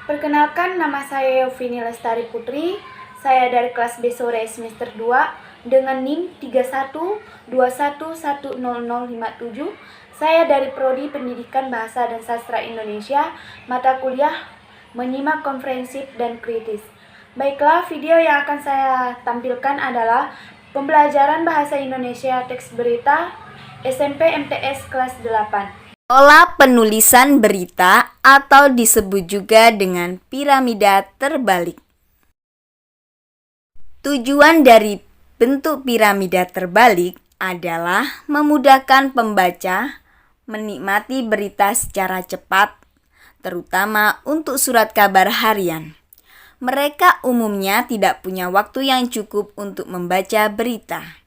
Perkenalkan, nama saya Yovini Lestari Putri. Saya dari kelas B sore semester 2 dengan NIM 3121100057. Saya dari Prodi Pendidikan Bahasa dan Sastra Indonesia, mata kuliah Menyimak Komprehensif dan Kritis. Baiklah, video yang akan saya tampilkan adalah pembelajaran Bahasa Indonesia teks berita SMP MTS kelas 8. Pola penulisan berita atau disebut juga dengan piramida terbalik. Tujuan dari bentuk piramida terbalik adalah memudahkan pembaca menikmati berita secara cepat, terutama untuk surat kabar harian. Mereka umumnya tidak punya waktu yang cukup untuk membaca berita.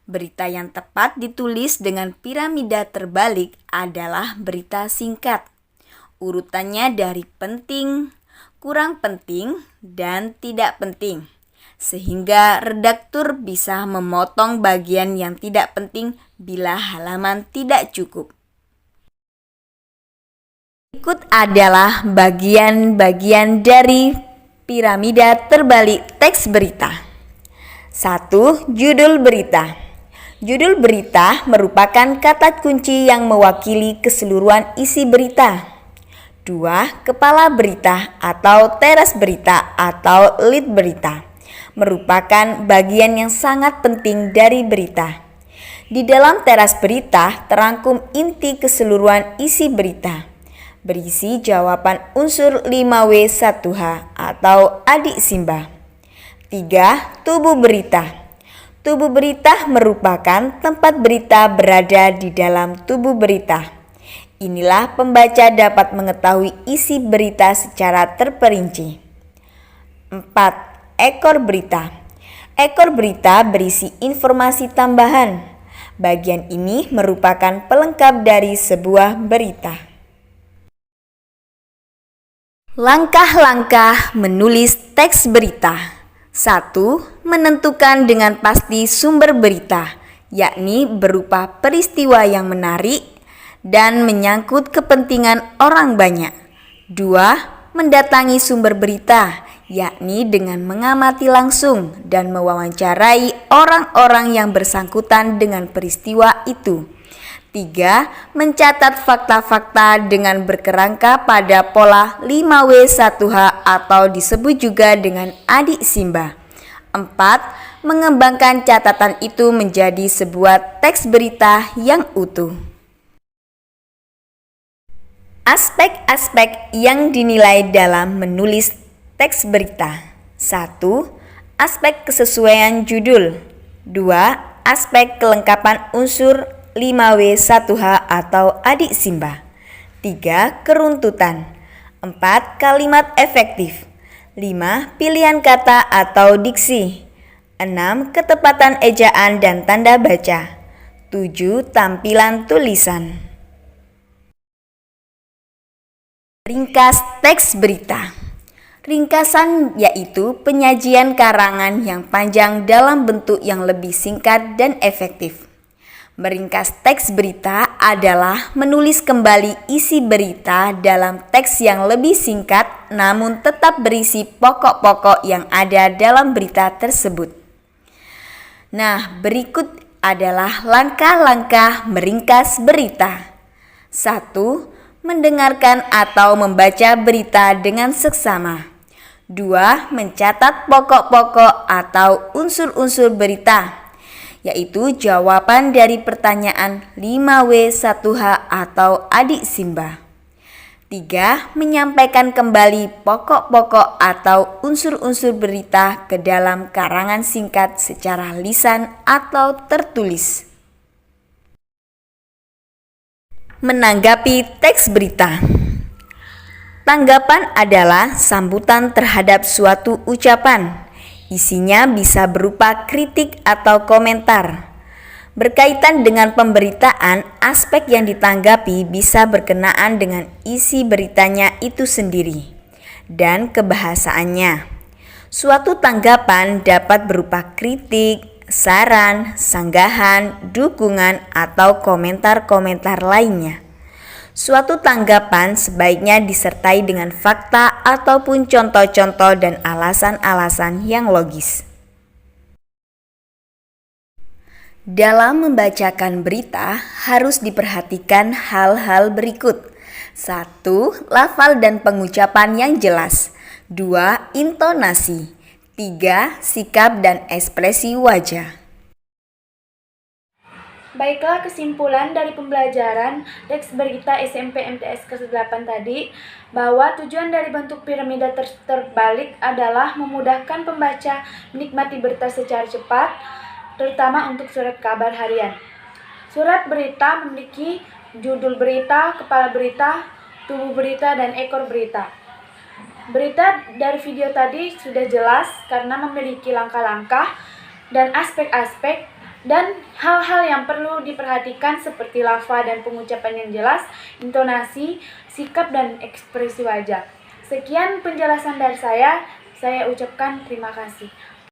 Berita yang tepat ditulis dengan piramida terbalik adalah berita singkat. Urutannya dari penting, kurang penting, dan tidak penting. Sehingga redaktur bisa memotong bagian yang tidak penting bila halaman tidak cukup. Berikut adalah bagian-bagian dari piramida terbalik teks berita. 1. Judul berita. Judul berita merupakan kata kunci yang mewakili keseluruhan isi berita. 2. Kepala berita atau teras berita atau lead berita merupakan bagian yang sangat penting dari berita. Di dalam teras berita terangkum inti keseluruhan isi berita. Berisi jawaban unsur 5W1H atau adik Simba. 3. Tubuh berita. Tubuh berita merupakan tempat berita berada di dalam tubuh berita. Inilah pembaca dapat mengetahui isi berita secara terperinci. 4. Ekor berita. Ekor berita berisi informasi tambahan. Bagian ini merupakan pelengkap dari sebuah berita. Langkah-langkah menulis teks berita. 1. Menentukan dengan pasti sumber berita, yakni berupa peristiwa yang menarik dan menyangkut kepentingan orang banyak. 2. Mendatangi sumber berita, yakni dengan mengamati langsung dan mewawancarai orang-orang yang bersangkutan dengan peristiwa itu. 3. Mencatat fakta-fakta dengan berkerangka pada pola 5W1H atau disebut juga dengan adik Simba. 4. Mengembangkan catatan itu menjadi sebuah teks berita yang utuh. Aspek-aspek yang dinilai dalam menulis teks berita. 1. Aspek kesesuaian judul. 2. Aspek kelengkapan unsur 5W1H atau adik Simba. 3. Keruntutan. 4. Kalimat efektif. 5. Pilihan kata atau diksi. 6. Ketepatan ejaan dan tanda baca. 7. Tampilan tulisan. Ringkas teks berita. Ringkasan yaitu penyajian karangan yang panjang dalam bentuk yang lebih singkat dan efektif. Meringkas teks berita adalah menulis kembali isi berita dalam teks yang lebih singkat namun tetap berisi pokok-pokok yang ada dalam berita tersebut. Nah, berikut adalah langkah-langkah meringkas berita. 1. Mendengarkan atau membaca berita dengan seksama. 2. Mencatat pokok-pokok atau unsur-unsur berita, yaitu jawaban dari pertanyaan 5W1H atau adik Simba. 3. Menyampaikan kembali pokok-pokok atau unsur-unsur berita ke dalam karangan singkat secara lisan atau tertulis. Menanggapi teks berita. Tanggapan adalah sambutan terhadap suatu ucapan. Isinya bisa berupa kritik atau komentar. Berkaitan dengan pemberitaan, aspek yang ditanggapi bisa berkenaan dengan isi beritanya itu sendiri dan kebahasaannya. Suatu tanggapan dapat berupa kritik, saran, sanggahan, dukungan, atau komentar-komentar lainnya. Suatu tanggapan sebaiknya disertai dengan fakta ataupun contoh-contoh dan alasan-alasan yang logis. Dalam membacakan berita harus diperhatikan hal-hal berikut. 1. Lafal dan pengucapan yang jelas. 2. Intonasi. 3. Sikap dan ekspresi wajah. Baiklah, kesimpulan dari pembelajaran teks berita SMP MTS kelas 8 tadi, bahwa tujuan dari bentuk piramida terbalik adalah memudahkan pembaca menikmati berita secara cepat, terutama untuk surat kabar harian. Surat berita memiliki judul berita, kepala berita, tubuh berita, dan ekor berita. Berita dari video tadi sudah jelas karena memiliki langkah-langkah dan aspek-aspek dan hal-hal yang perlu diperhatikan seperti lafaz dan pengucapan yang jelas, intonasi, sikap, dan ekspresi wajah. Sekian penjelasan dari saya ucapkan terima kasih.